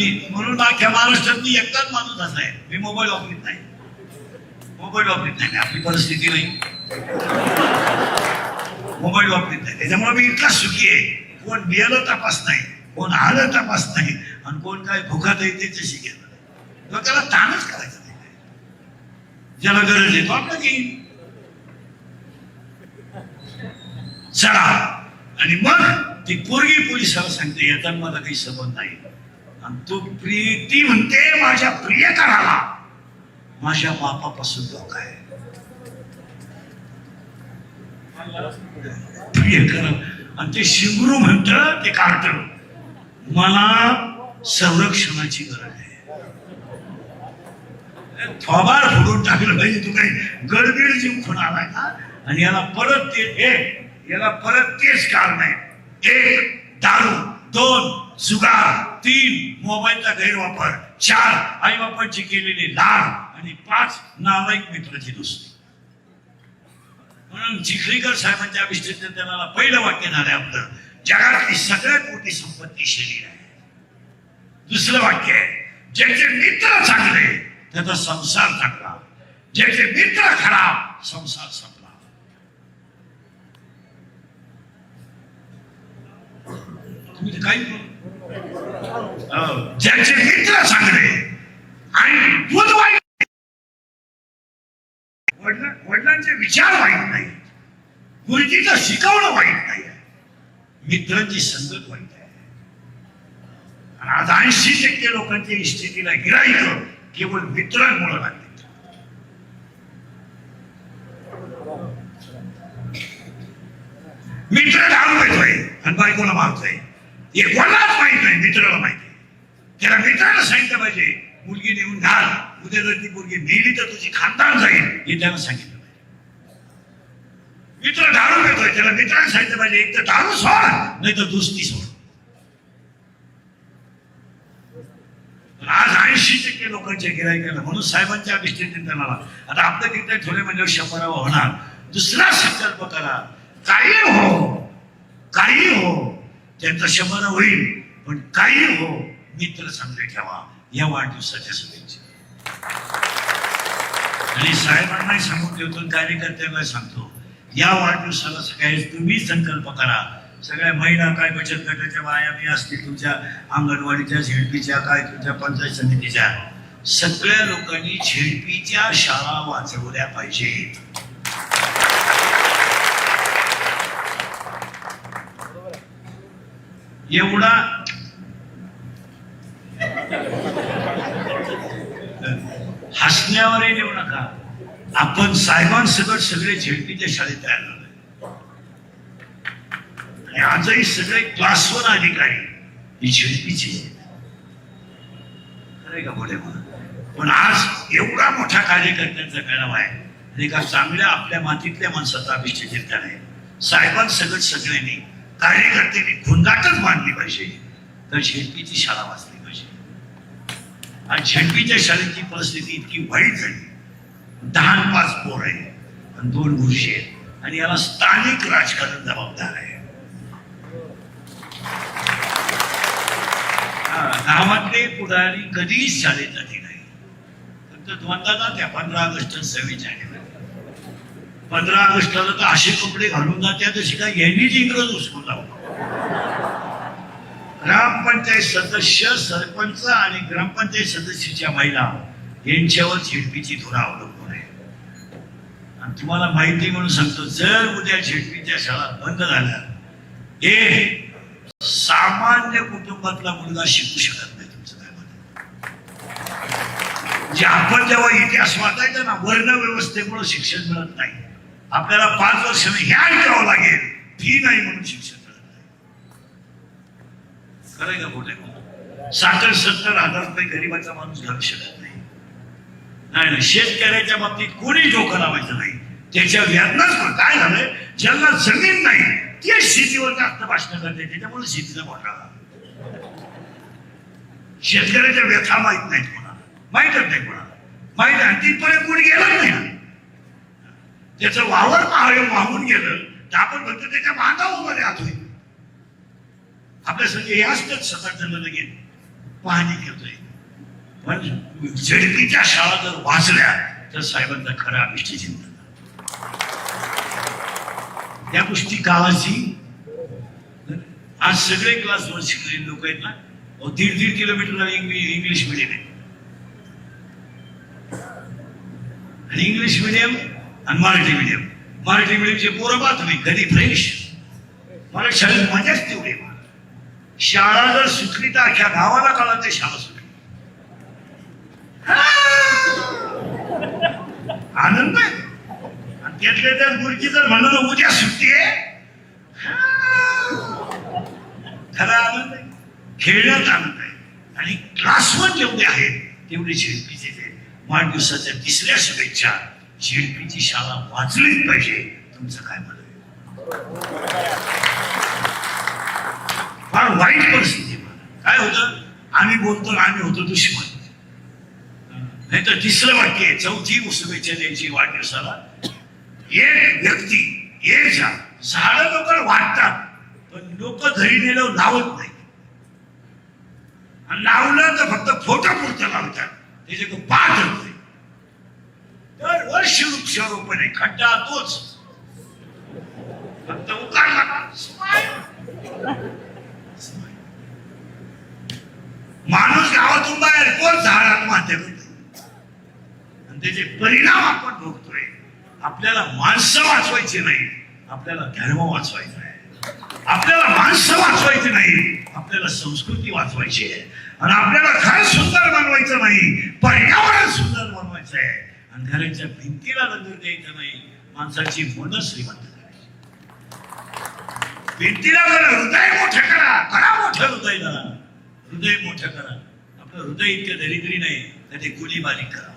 आणि म्हणून अख्ख्या महाराष्ट्रात मी एकटाच माणूस असा आहे, मी मोबाईल वापरत नाही. आपली परिस्थिती नाही, मोबाईल वापरत नाही. त्याच्यामुळे मी इतका सुखी आहे. कोण बियालं तपास नाही, कोण आलं तपास नाही, आणि कोण काय भुकात आहे त्याच्याशी घेत नाही. त्याला ताणच करायचं नाही. ज्याला गरज आहे तो आपलं घेईन. चला, आणि मग ती पोरगी पोलिसाला सांगते, याचा मला काही संबंध नाही. आणि तो ती म्हणते, माझ्या प्रियकराला माझ्या बापापासून धोका आहे. प्रियकर आणि ते शिंगरू म्हणत, ते कार्ट, मला संरक्षणाची गरज आहे. थोबाड फोडून टाकलं पाहिजे. तू काही गडबीड जीव खून आलाय का? आणि याला परत तेच कारण आहे. 1 दारू, 2 जुगार, 3 मोबाईलचा गैरवापर, 4 आई बापांची केलेली लाड, आणि 5 नालायक मित्राची दोस्ती. म्हणून चिखलीकर साहेबांच्या विश्लेषणाला पहिलं वाक्य झालं आपलं, जगातली सगळ्यात मोठी संपत्ती शरीर आहे. दुसरं वाक्य आहे, ज्याचे मित्र चांगले त्याचा संसार चांगला, ज्याचे मित्र खराब संसार संपला. तुम्ही काही ज्याचे मित्र चांगले आणि दूध वाईट, वडिलांचे विचार वाईट नाही, गुरुजीचं शिकवणं वाईट नाही, मित्रांची संगत वाईट आहे. आणि आज 80% लोकांच्या स्थितीला गिराईक केवळ मित्रांमुळे लागले. मित्र दारू पेतोय आणि बायकोला मारतोय, हे कोणालाच माहित नाही, मित्राला माहिती. त्याला मित्राला सांगितलं पाहिजे, मुलगी नेऊन घाल, उद्या जर ती मुलगी नेली तर तुझी खानदान जाईल, हे त्याला सांगितलं पाहिजे. मित्र दारू पेतोय, त्याला मित्राला सांगितलं पाहिजे, एक तर दारू सोड, नाही तर दोस्ती सोड. आज 80% लोकांच्या गिराईकाला, म्हणून साहेबांच्या विश्लेषणाला आता आपलं कीर्तन ठेवले म्हणजे 100 होणार. दुसरा संकल्प करा, काही हो त्यांचा 100 होईल, पण काही हो मित्र चांगले ठेवा. या वाढदिवसाच्या शुभेच्छा. आणि साहेबांनाही सांगून ठेवतो, कार्यकर्त्यांना सांगतो, या वाढदिवसाला सगळ्या तुम्ही संकल्प करा. सगळ्या महिला काय बचत गटाच्या बाया बी असतील, तुमच्या अंगणवाडीच्या, झेडपीच्या, काय तुमच्या पंचायत समितीच्या, सगळ्या लोकांनी झेडपीच्या शाळा वाचवल्या पाहिजेत. एवढा हसण्यावरही देऊ नका. आपण साहेबांसकट सगळे झेडपीच्या शाळेत तयार झालोय, आणि आजही सगळे क्लास 1 अधिकारी ही झेडपीचे का बोले म्हणा. पण आज एवढा मोठा कार्यकर्त्यांचा मेळावा आहे, आणि एका चांगल्या आपल्या मातीतल्या माणसाचा अभिषेक कीर्तन आहे. साहेबांसकट सगळ्यांनी, कार्यकर्त्यांनी खुंदाटच बांधली पाहिजे, तर झेडपीची शाळा वाचली पाहिजे. आणि झेडपीच्या शाळेची परिस्थिती इतकी वाईट झाली, 10-5 पोर आहे आणि 2 गुरुजी आहेत, आणि याला स्थानिक राजकारण जबाबदार आहे. गावातले पुढारी कधीच शाळेत जाते नाही, फक्त म्हणतात त्या 15 ऑगस्ट 26 जानेवारी. 15 ऑगस्टला तर असे कपडे घालून जात्या जशी काय यांनीच इंग्रज उचकून लावलं. ग्रामपंचायत सदस्य, सरपंच आणि ग्रामपंचायत सदस्याच्या महिला यांच्यावर झेडपीची धुरा अवलंबून आहे. आणि तुम्हाला माहिती म्हणून सांगतो, जर उद्या झेडपीच्या शाळा बंद झाल्या, हे सामान्य कुटुंबातला मुलगा शिकू शकत नाही. तुमचं काय म्हणणं? जे आपण जेव्हा इतिहास वाचायचा ना, वर्ण व्यवस्थेमुळे शिक्षण मिळत नाही. आपल्याला 5 वर्षांनी ह्या द्यावं लागेल, फी नाही म्हणून शिक्षण मिळत नाही. खरंय का बोलले? 60-70 रुपये गरीबाचा माणूस घालू शकत नाही. नाही, शेतकऱ्याच्या बाबतीत कोणी डोकं लावायचं नाही. त्याच्या व्याजनाच काय झालंय, ज्यांना जमीन नाही ते शेतीवर जास्त भाषण करते, त्याच्यामुळे शेतीचा घोटाळा. शेतकऱ्याच्या व्यथा माहित नाहीत कोणाला, माहितच नाही कोणाला, माहित आहे तिथपर्यंत कोणी गेलं नाही. त्याचं वावर वाहून गेलं तर आपण फक्त त्याच्या बांधा उभं राहतोय. आपल्या संगे हे असतंच 7-8 जण गेले. पाहणी करतोय. पण झेडपीच्या शाळा जर वाचल्या तर साहेबांचा खरा अभिष्ट चिंतन. त्या गोष्टी काळाची. आज सगळे क्लास वर शिकलेले लोक आहेत ना, 1.5 किलोमीटर इंग्लिश मिडियम आहे. आणि इंग्लिश मिडियम आणि मराठी मिडियम. मराठी मिडियमचे पोरं पहा तुम्ही कधी फ्रेश. मला शाळेत मजाच तेवढी. शाळा जर सुटली तर अख्ख्या गावाला कळत ते शाळा सुटली. आनंद आहे. आणि त्यातल्या त्यात मुलगी जर म्हणलं उद्या सुट्टी आहे, खरा आनंद आहे. खेळण्यात आनंद आहे. आणि क्लासवर जेवढे आहेत तेवढे झेडपीचे ते. वाढदिवसाच्या 3ऱ्या शुभेच्छा. झेडपीची शाळा वाचलीच पाहिजे. तुमचं काय मत आहे? फार वाईट परिस्थिती. काय होतं, आम्ही बोलतो आम्ही होतो दुश्मन. नाही तर 3रं वाक्य आहे, 4थी शुभेच्छा द्यायची वाढदिवसाला. एक व्यक्ती एक झाड. झाडं लोक वाटतात पण लोक घरी नेलं लावत नाही. आणि लावलं तर फक्त फोटो पुरतं लावतात. त्याचे पाठ होते. दरवर्षी वृक्षारोपण आहे. खड्डा तोच फक्त उकारला का माणूस गावातून बाहेर कोण झाड आत्महत्या करतो. आणि त्याचे परिणाम आपण भोगतोय. आपल्याला माणसं वाचवायची नाही, आपल्याला धर्म वाचवायचा आहे. आपल्याला माणसं वाचवायची नाही, आपल्याला संस्कृती वाचवायची आहे. आणि आपल्याला घर सुंदर बनवायचं नाही, पर्यावरण सुंदर बनवायचं आहे. आणि घराच्या भिंतीला रंग द्यायचं नाही, माणसाची मन श्रीमंत करायची. भिंतीला हृदय मोठं करा. करा मोठं हृदय. हृदय मोठं करा. आपलं हृदय इतकं दरिद्री नाही तर ते गुढी बारीक करा.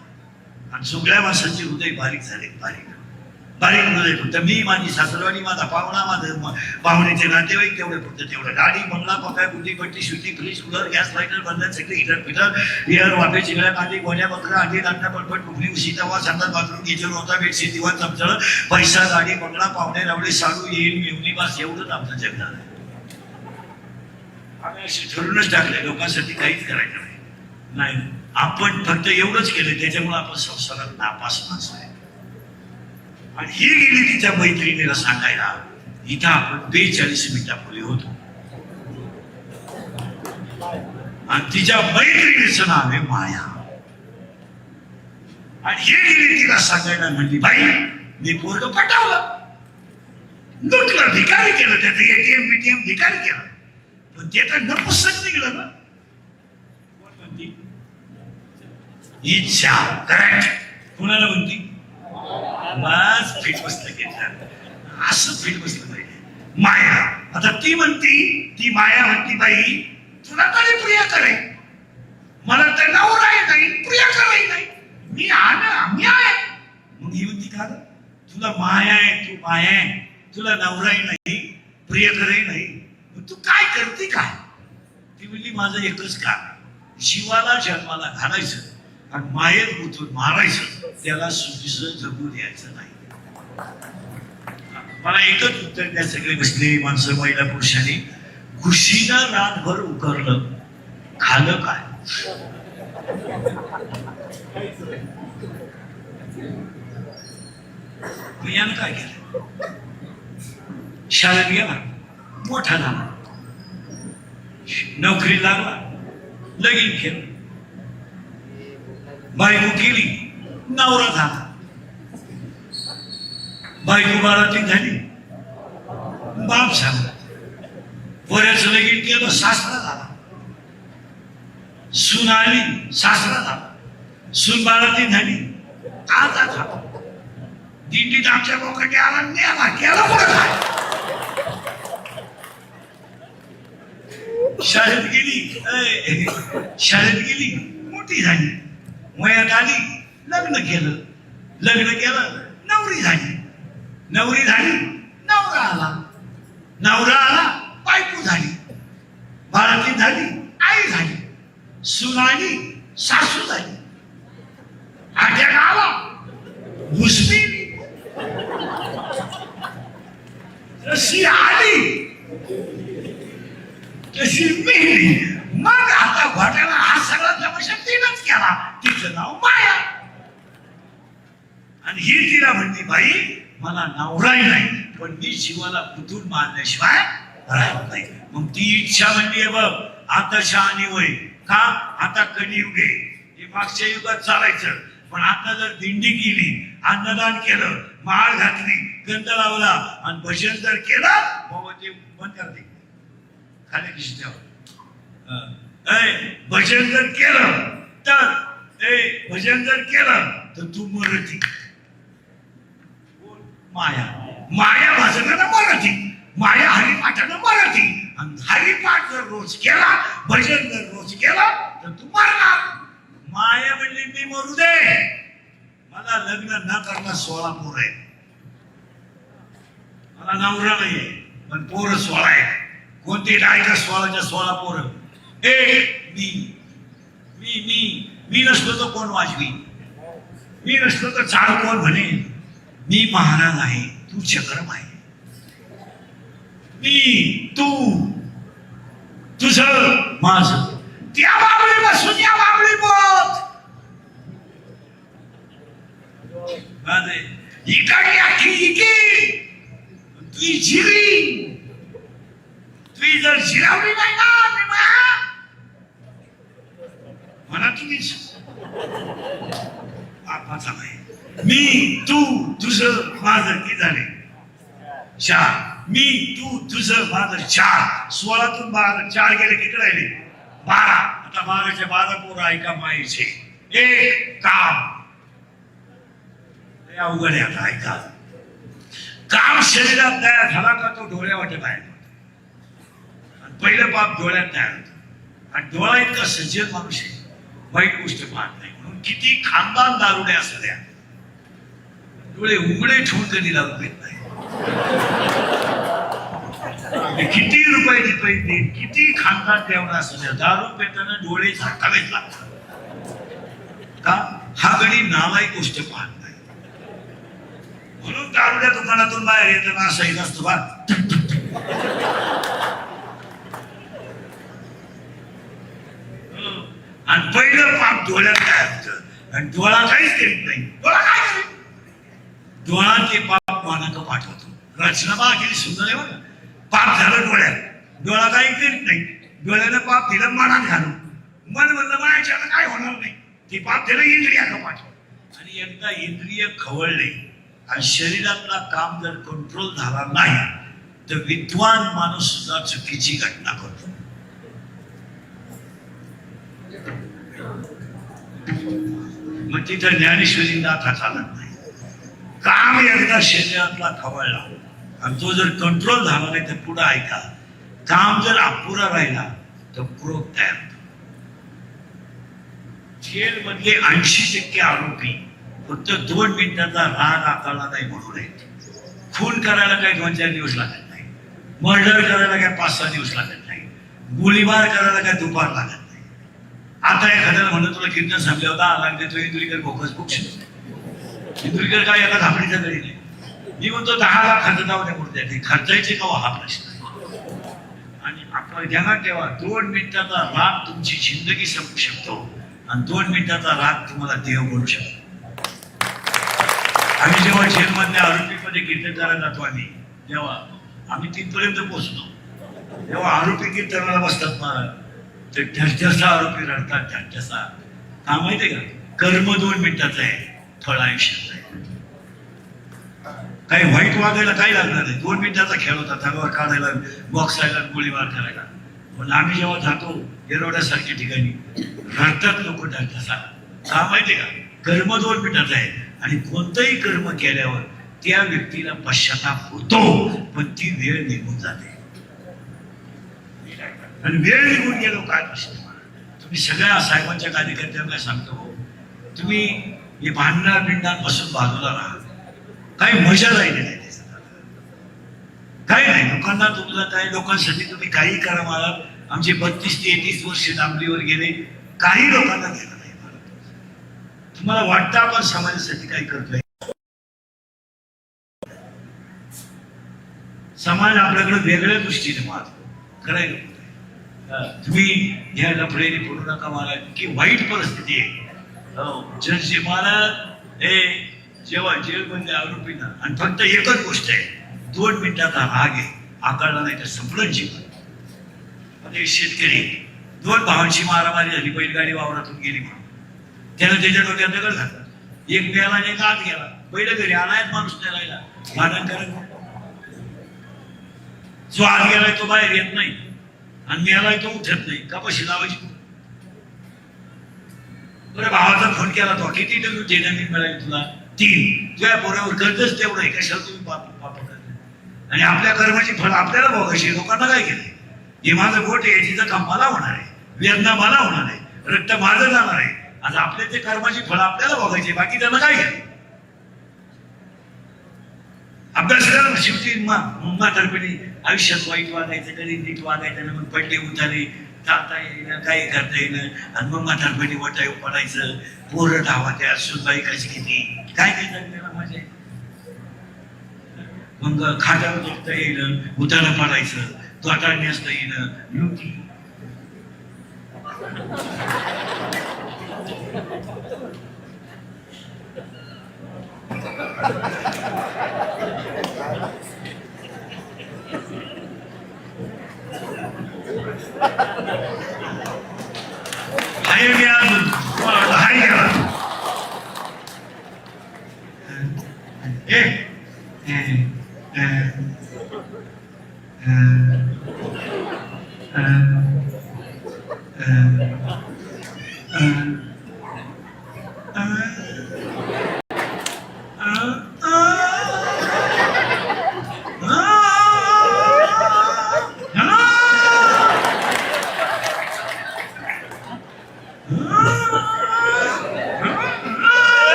आणि सगळ्या माणसाचे हृदय बारीक झाले. बारीक हृदय. फक्त मी, माझी सासरवाडी, माझा पाहुणा, माझं पाहुण्याचे नातेवाईक तेवढे फक्त तेवढं. गाडी, बंगला, पकाय, बुद्धी, पट्टी, शुद्धी, फ्रीज, कूलर, गॅस, लायटर, बंधन, सगळे हिटर, फिटर, एअर, वाफे, चिंगळ्या, कांदी, गोण्या, बकरा, अंडी, दांडा, पटपट, टुकली, उशी, तवा, संडास, बाथरूम, किचन, होता, बेडशीट, दिवाण, चमचळ, पैसा, गाडी, बंगला, पाहुणे, रावडे, साडू, येईल, मेवणी, बास, एवढंच आमचं जगणार आहे. आम्ही असे ठरूनच टाकले, लोकांसाठी काहीच करायचं नाही. आपण फक्त एवढंच केलं, त्याच्यामुळे आपण संसारात नापास माणसं आहे. आणि ही गेली तिच्या मैत्रिणीला सांगायला. इथं आपण 42 मिनिटापूर्वी होतो. आणि तिच्या मैत्रिणीचं नाव आहे माया. आणि ही गेली तिला सांगायला, म्हणली बाई मी पोरग पटावलं, लुटलं, भिकारी केलं, त्याचं ATM BTM भिकारी केलं. पण ते तर नपुसक निघलं ना. कोण म्हणती? इच्छा. करेक्ट. कोणाला म्हणती? बस फिट बसलं घेतलं. असं फिट बसलं पाहिजे. माया. आता ती म्हणती, ती माया म्हणती बाई तुला तरी प्रिय करे, मला तर नवराही नाही, प्रिय कराही नाही, मी आहे. मग ही म्हणती का तुला माया आहे, तू माया आहे, तुला नवराही नाही, प्रिय कराही नाही, तू काय करते काय? ती म्हणली माझं एकच काम, जीवाला जन्माला घालायचं आणि मायेत गुंतून मारायचं, त्याला सुखीचं जगू द्यायचं नाही. मला एकच उत्तर द्या सगळे बसलेली माणसं, महिला पुरुषांनी. खुशीनं रातभर उकरलं, खालं काय? यानं काय केलं? शाळेत गेला, मोठा झाला, नोकरी लागला, लगीन केलं, बायको केली, नवरा झाला, बायको बाळातीन झाली, बाप झाला, पोऱ्याचं लगीन केलं, सासरा झाला, सून आली, सासरा झाला, सून बाळातीन झाली, आता झाला. दिंडीत आमच्या लोकांनी आला, नेला, केला पुढे काय? शाळेत गेली, शाळेत गेली, मोठी झाली, वयात आली, लग्न केलं, नवरी झाली, नवरा आला, बायको झाली, बाळातीन झाली, आई झाली, सून आली, सासू झाली, अटॅक आला, घुसली, जशी आली तशी मेली, मग आता घोटाळा हा सगळा तमाशा तिनंच केला. तिचं नाव माया. आणि ही तिला म्हणली, बाई मला नवराही नाही, पण मी जीवाला कुठून मारल्याशिवाय राहत नाही. मग ती इच्छा म्हणली, बघ आता शहाणी होय का, आता कलियुग आहे, हे मागच्या युगात चालायचं. पण आता जर दिंडी केली, अन्नदान केलं, माळ घातली, गंध लावला आणि भजन जर केलं, बाबा ते बंद करते खाली कृष्णावर. भजन जर केलं तर भजन जर केलं तर तू मरती. माया माया भजनानं मरती, माया हरिपाठानं मरती. आणि हरिपाठ जर रोज केला, भजन जर रोज केला तर तू मरणार. माया म्हणली, मी मरू दे, मला लग्न न करता 16 पोरं आहे, मला नवरा नाहीये, पण पोरं 16 आहे. कोणती डायका 16च्या 16 पोरं. मी मी मी मी नसलो तर कोण वाजवी, मी नसलो तर चाल कोण म्हणे. मी महाराज आहे, तू चक्रम आहे. मी तू तुझं माझं. त्या बाबळी बसून या बाबळी बोत इकडे आखी इकी तुझी जिरी, तुझी जर जिरावली नाही ना म्हणा तुम्हीच बापाचा नाही. मी तू तुझं माझं किती झाले? 4. मी तू तुझं माझं 4. 16तून 12 4 गेले, किती राहिले? 12. आता 12च्या 12 पोरं ऐका माईचे. एक काम अवघड आहे. आता ऐका, काम शरीरात तयार झाला का तो डोळ्या वाटत आहे. पहिलं पाप डोळ्यात तयार होतं. आणि डोळा इतका सज्जन माणूस आहे, वाईट गोष्ट पाहत नाही. म्हणून किती खानदान दारुडे असू द्या, डोळे उघडे ठेवून कधी लागू येत नाही. किती रुपयाची पैसे, किती खानदान ठेवणं असू द्या, दारू पेताना डोळे झाकावेच लागतात. का? हा गडी नावाही गोष्ट पाहत नाही. म्हणून दारुड्या दुकानातून बाहेर येताना असं येत असतो बा. आणि पहिलं पाप डोळ्यात काय होतं, आणि डोळा काहीच करीत नाही. डोळा काय करेल? डोळा ते पाप मानक पाठवतो. रचना बा किती सुंदर आहे बघा. पाप झालं डोळ्यात, डोळा काही करीत नाही. डोळ्यानं पाप दिलं मनात घालून, मन म्हणलं माझ्याला काय होणार नाही, ते पाप दिलं इंद्रियाला पाठव. आणि एकदा इंद्रिय खवळले आणि शरीरातला काम जर कंट्रोल झाला नाही तर विद्वान माणूस सुद्धा चुकीची घटना करतो. मग तिथं ज्ञानेश्वरी नाथा चालत नाही. काम एकदा शरीरातला खवळला आणि तो जर कंट्रोल झाला नाही तर पुढे ऐका, काम जर अपुरा राहिला तर क्रोध तयार होतो. जेल मधले 80% आरोपी फक्त 2 मिनिटाचा राग आकारला नाही म्हणून आहेत. खून करायला काही 2-4 दिवस लागत नाही, मर्डर करायला काही 5-6 दिवस लागत नाही, गोळीबार करायला काही दुपार लागत नाही. आता एखाद्याला म्हणलं तुला कीर्तन सांगले होता लागते तो इंदुरीकर भोकस बुक्ष. इंदुरीकर काय एका धापडीच्या घरी नाही. मी म्हणतो 10 लाख खर्च जाऊ द्या मूर्ती, खर्चायचे का हा प्रश्न. आणि आपण ध्यानात ठेवा, 2 मिनिटाचा राग तुमची जिंदगी संपू शकतो आणि 2 मिनिटाचा राग तुम्हाला देव बनू शकतो. आम्ही जेव्हा जेलमधल्या आरोपीमध्ये कीर्तन करायला जातो, जेव्हा आम्ही तिथपर्यंत पोहोचतो तेव्हा आरोपी कीर्तनाला बसतात महाराज, तर ठसठसा आरोपी रडतात. ठसठसा का माहितीये का? कर्म 2 मिनिटाचं आहे, फळ आयुष्याचं आहे. काही वाईट वागायला काही लागणार नाही. 2 मिनिटाचा खेळ होता, तलवार काढायला, बॉक्सायला, गोळीबार करायला. पण आम्ही जेव्हा जातो येरवड्यासारख्या ठिकाणी रडतात लोक. ठसठसा का माहितीये का? कर्म 2 मिनिटाचं आहे. आणि कोणतंही कर्म केल्यावर त्या व्यक्तीला पश्चाताप होतो, पण ती वेळ निघून जाते. आणि वेळ निघून गेलो काय प्रश्न. तुम्ही सगळ्या साहेबांच्या कार्यकर्त्यांना सांगतो, तुम्ही हे भांडणार बिंडणार बसून बाजूला राहा. काही मजा राहिली नाही, काही नाही. लोकांना तुमचं काय, लोकांसाठी तुम्ही काही करा. मला आमचे 32 ते 33 वर्ष दांबलीवर गेले, काही लोकांना गेलं नाही. तुम्हाला वाटतं आपण समाजासाठी काही करतोय. समाज आपल्याकडे वेगळ्या दृष्टीने पाहतो, करायला तुम्ही या लफड्याने पडू नका मला की वाईट परिस्थिती आहे. जज महाराज हे जेव्हा जेलमध्ये आरोपीना आणि फक्त एकच गोष्ट आहे, 2 मिनिटाचा राग आहे, आकारला नाही तर संपलं जीवन. शेतकरी 2 भावांची मारामारी झाली, बैलगाडी वावरातून गेली म्हणून त्यानं त्याच्या डोक्यात दगड घातला. एक मेला आणि एक आत गेला. बैल घरी आलाय माणूस नाही राहिला, भांडण करत. जो आत गेलाय तो बाहेर येत नाही आणि मेलाय तो उठत नाही. का पशी लावायची? बरं, भावाचा फोन केला तो, किती नवीन मिळाली तुला? 3. तुझ्या पोरावर कर्जच तेवढं आहे, कशाला तुम्ही पाप करता? आणि आपल्या कर्माची फळ आपल्याला भोगायची. लोकांना काय केलंय? हे माझं गोट आहे, तिचं काम मला होणार आहे, वेदना मला होणार आहे, रक्त माझं जाणार आहे. आज आपल्या ते कर्माची फळ आपल्याला भोगायची, बाकी त्यांना काय केलं? अभ्यास करा. शेवटी म्हातारपणी आयुष्यात वाईट वागायचं, कधी नीट वागायचं, मग पडले उतारे, चालता येईन, काही करता येईन, आणि मग म्हातारपणी वटाय पडायचं, पोरं धावात्या, सुनबाई कशी किती काय काय त्याला माझे. मग खाटावर झोपता येईन, उतारा पडायचं, तोटाळणी असता येईन.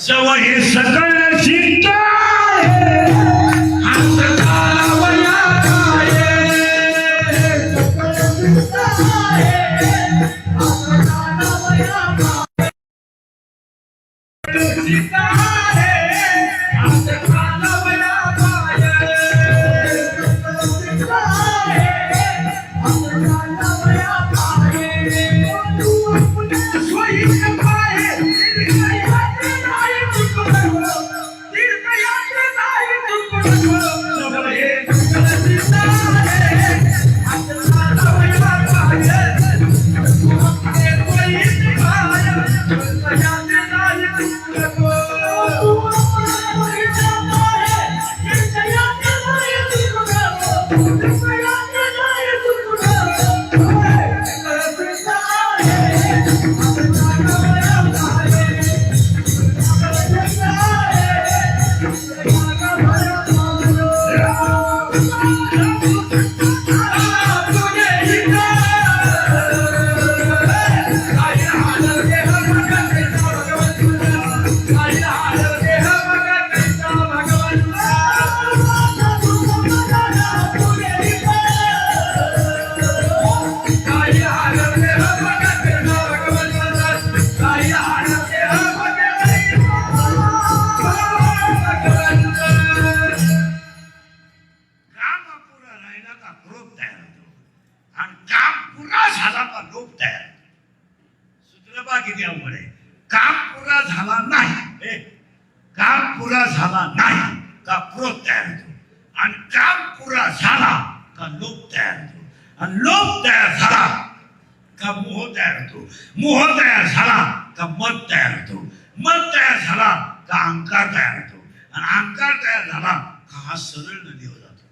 जेव्हा हे सगळं शिकतो किती अवघड आहे. काम पुरा झाला नाही, काम पुरा झाला नाही का क्रोध तयार होतो, आणि काम पुरा झाला का लोभ तयार होतो, आणि लोभ तयार झाला का मोह तयार होतो, मोह तयार झाला का मद तयार होतो, मद तयार झाला का अहंकार तयार होतो, आणि अहंकार तयार झाला का हा सरळ नदीवर जातो.